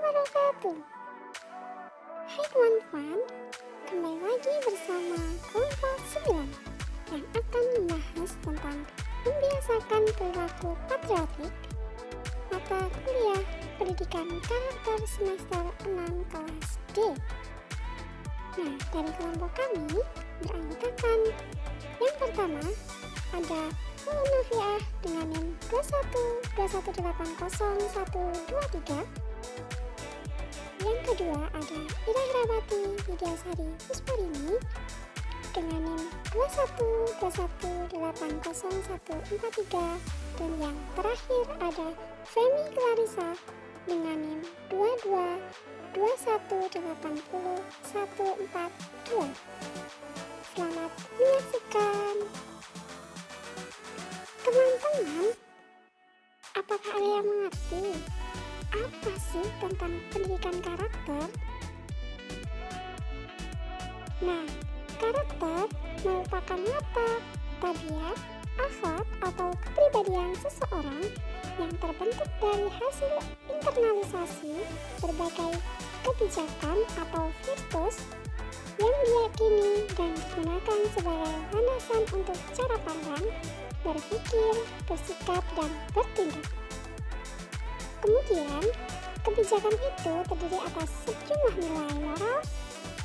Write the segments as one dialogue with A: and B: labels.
A: wabarakatuh. Hai teman-teman, kembali lagi bersama kelompok 9 yang akan membahas tentang membiasakan perilaku patriotik mata kuliah pendidikan karakter semester 6 kelas D. Nah, dari kelompok kami beranggotakan yang pertama ada Munafiah dengan NIM 2121800123. Yang kedua ada Ira Herawati Widyasari Pusparini dengan NIM 2121800143. Dan yang terakhir ada Femi Clarissa dengan NIM 22180142. Selamat menyaksikan. Teman-teman, apakah ada yang mengerti apa sih tentang pendidikan karakter? Nah, karakter merupakan watak, tabiat, akhlak atau kepribadian seseorang yang terbentuk dari hasil internalisasi berbagai kebijakan atau virtus yang diyakini dan digunakan sebagai landasan untuk cara pandang, berpikir, bersikap, dan bertindak. Kemudian, kebijakan itu terdiri atas sejumlah nilai moral,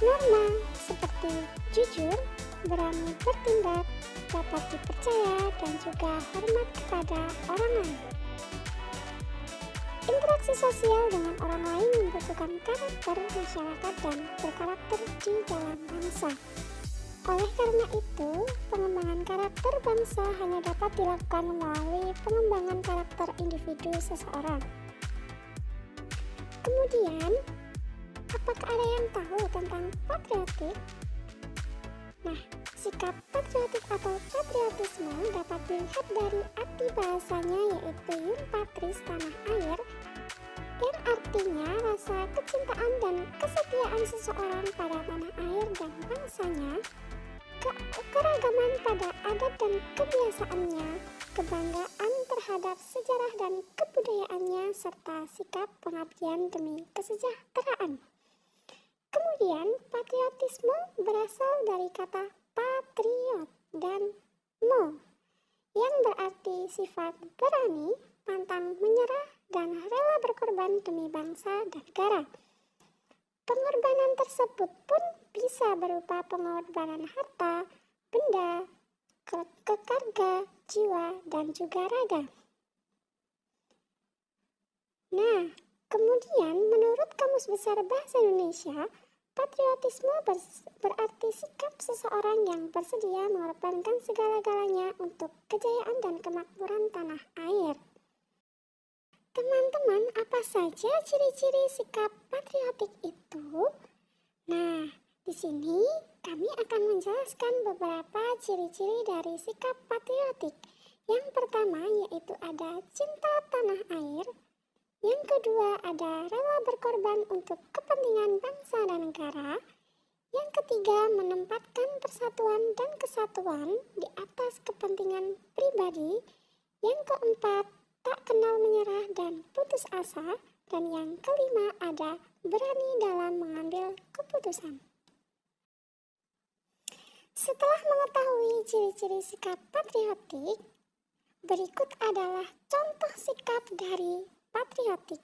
A: norma seperti jujur, berani bertindak, dapat dipercaya, dan juga hormat kepada orang lain. Interaksi sosial dengan orang lain membutuhkan karakter masyarakat dan berkarakter di dalam bangsa. Oleh karena itu, pengembangan karakter bangsa hanya dapat dilakukan melalui pengembangan karakter individu seseorang. Kemudian, apakah ada yang tahu tentang patriotik? Nah, sikap patriotik atau patriotisme dapat dilihat dari arti bahasanya, yaitu ium patris, tanah air, yang artinya rasa kecintaan dan kesetiaan seseorang pada tanah air dan bangsanya, keragaman pada adat dan kebiasaannya, kebanggaan terhadap sejarah dan kebudayaannya, serta sikap pengabdian demi kesejahteraan. Kemudian, patriotisme berasal dari kata patriot dan mo, yang berarti sifat berani, pantang menyerah, dan rela berkorban demi bangsa dan negara. Pengorbanan tersebut pun bisa berupa pengorbanan harta, benda, kekarga, jiwa, dan juga raga. Nah, kemudian menurut Kamus Besar Bahasa Indonesia, patriotisme berarti sikap seseorang yang bersedia mengorbankan segala-galanya untuk kejayaan dan kemakmuran tanah air. Teman-teman, apa saja ciri-ciri sikap patriotik itu? Nah, di sini kami akan menjelaskan beberapa ciri-ciri dari sikap patriotik. Yang pertama yaitu ada cinta tanah air. Yang kedua ada rela berkorban untuk kepentingan bangsa dan negara. Yang ketiga menempatkan persatuan dan kesatuan di atas kepentingan pribadi. Yang keempat tak kenal menyerah dan putus asa. Dan yang kelima ada berani dalam mengambil keputusan. Setelah mengetahui ciri-ciri sikap patriotik, berikut adalah contoh sikap dari patriotik.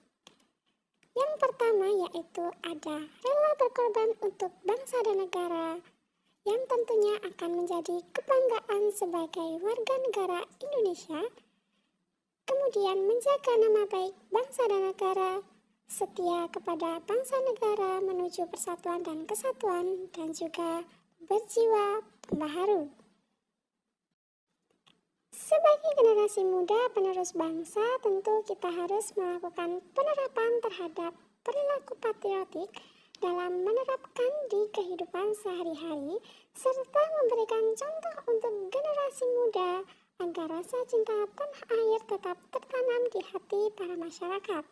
A: Yang pertama yaitu ada rela berkorban untuk bangsa dan negara, yang tentunya akan menjadi kebanggaan sebagai warga negara Indonesia. Kemudian menjaga nama baik bangsa dan negara, setia kepada bangsa negara menuju persatuan dan kesatuan, dan juga berjiwa pembaharu. Sebagai generasi muda penerus bangsa, tentu kita harus melakukan penerapan terhadap perilaku patriotik dalam menerapkan di kehidupan sehari-hari, serta memberikan contoh untuk generasi muda agar rasa cinta tanah air tetap tertanam di hati para masyarakat.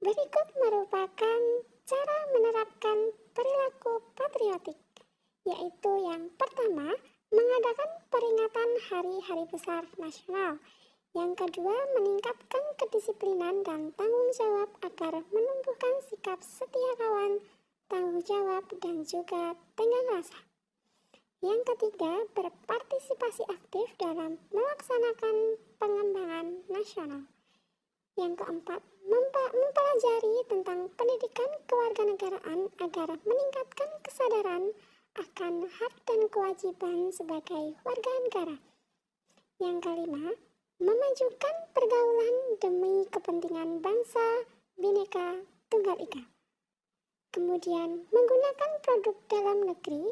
A: Berikut merupakan cara menerapkan perilaku patriotik, yaitu yang pertama, mengadakan peringatan hari-hari besar nasional. Yang kedua, meningkatkan kedisiplinan dan tanggung jawab agar menumbuhkan sikap setia kawan, tanggung jawab, dan juga tenggang rasa. Yang ketiga, berpartisipasi aktif dalam melaksanakan pengembangan nasional. Yang keempat, mempelajari tentang pendidikan kewarganegaraan agar meningkatkan kesadaran akan hak dan kewajiban sebagai warga negara. Yang kelima, memajukan pergaulan demi kepentingan bangsa, Bhinneka Tunggal Ika. Kemudian, menggunakan produk dalam negeri,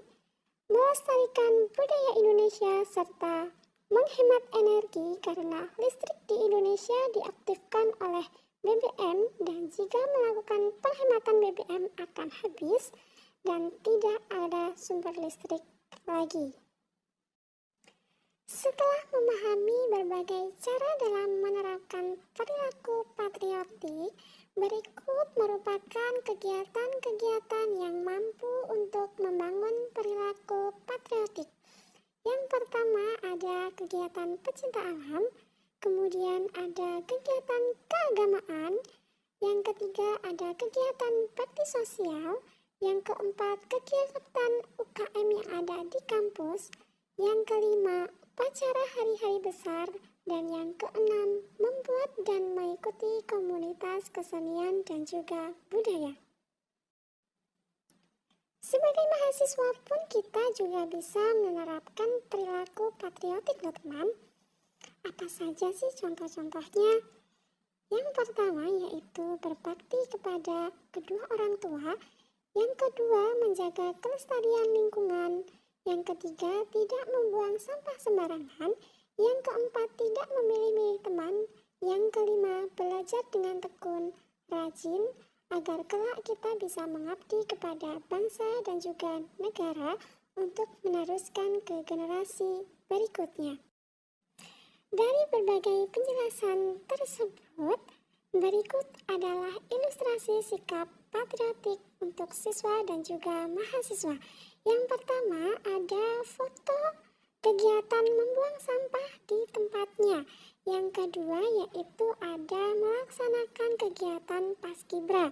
A: melestarikan budaya Indonesia, serta menghemat energi karena listrik di Indonesia diaktifkan oleh BBM, dan jika melakukan penghematan BBM akan habis dan tidak ada sumber listrik lagi. Setelah memahami berbagai cara dalam menerapkan perilaku patriotik, berikut merupakan kegiatan-kegiatan yang mampu untuk membangun perilaku patriotik. Yang pertama ada kegiatan pecinta alam, kemudian ada kegiatan keagamaan, yang ketiga ada kegiatan bakti sosial, yang keempat kegiatan UKM yang ada di kampus, yang kelima upacara hari-hari besar, dan yang keenam membuat dan mengikuti komunitas kesenian dan juga budaya. Sebagai mahasiswa pun kita juga bisa menerapkan perilaku patriotik loh teman. Apa saja sih contoh-contohnya? Yang pertama yaitu berbakti kepada kedua orang tua, yang kedua menjaga kelestarian lingkungan, yang ketiga tidak membuang sampah sembarangan, yang keempat tidak memilih-milih teman, yang kelima belajar dengan tekun, rajin, agar kelak kita bisa mengabdi kepada bangsa dan juga negara untuk meneruskan ke generasi berikutnya. Dari berbagai penjelasan tersebut, berikut adalah ilustrasi sikap patriotik untuk siswa dan juga mahasiswa. Yang pertama ada foto kegiatan membuang sampah di tempatnya. Yang kedua yaitu ada melaksanakan kegiatan Paskibra.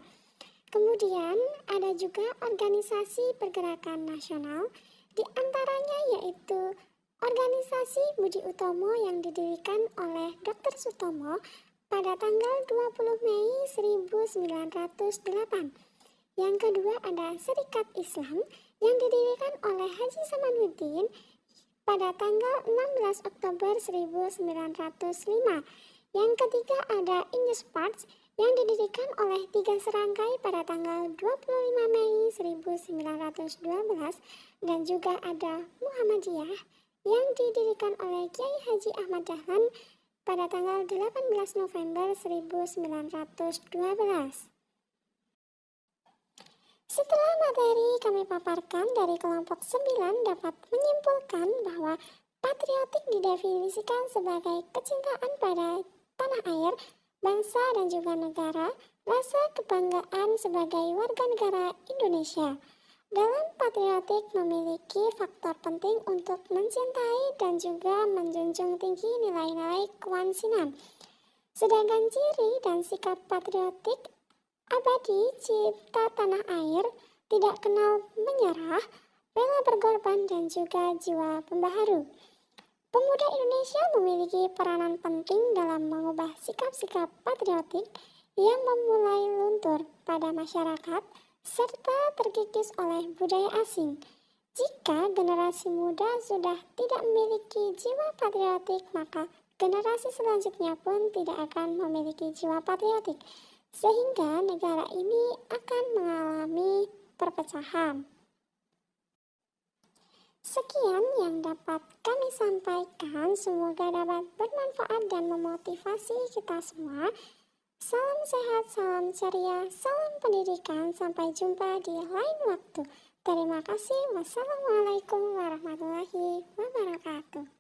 A: Kemudian ada juga organisasi pergerakan nasional, di antaranya yaitu organisasi Budi Utomo yang didirikan oleh Dr. Sutomo pada tanggal 20 Mei 1908. Yang kedua ada Serikat Islam yang didirikan oleh Haji Samanuddin pada tanggal 16 Oktober 1905. Yang ketiga ada Indosparks yang didirikan oleh Tiga Serangkai pada tanggal 25 Mei 1912, dan juga ada Muhammadiyah yang didirikan oleh Kiai Haji Ahmad Dahlan pada tanggal 18 November 1912. Setelah materi kami paparkan dari kelompok 9 dapat menyimpulkan bahwa patriotik didefinisikan sebagai kecintaan pada tanah air, bangsa dan juga negara, rasa kebanggaan sebagai warga negara Indonesia. Dalam patriotik memiliki faktor penting untuk mencintai dan juga menjunjung tinggi nilai-nilai kewansinan. Sedangkan ciri dan sikap patriotik abadi, cinta tanah air, tidak kenal menyerah, rela berkorban, dan juga jiwa pembaharu. Pemuda Indonesia memiliki peranan penting dalam mengubah sikap-sikap patriotik yang memulai luntur pada masyarakat serta terkikis oleh budaya asing. Jika generasi muda sudah tidak memiliki jiwa patriotik, maka generasi selanjutnya pun tidak akan memiliki jiwa patriotik, sehingga negara ini akan mengalami perpecahan. Sekian yang dapat kami sampaikan, semoga dapat bermanfaat dan memotivasi kita semua. Salam sehat, salam ceria, salam pendidikan, sampai jumpa di lain waktu. Terima kasih. Wassalamualaikum warahmatullahi wabarakatuh.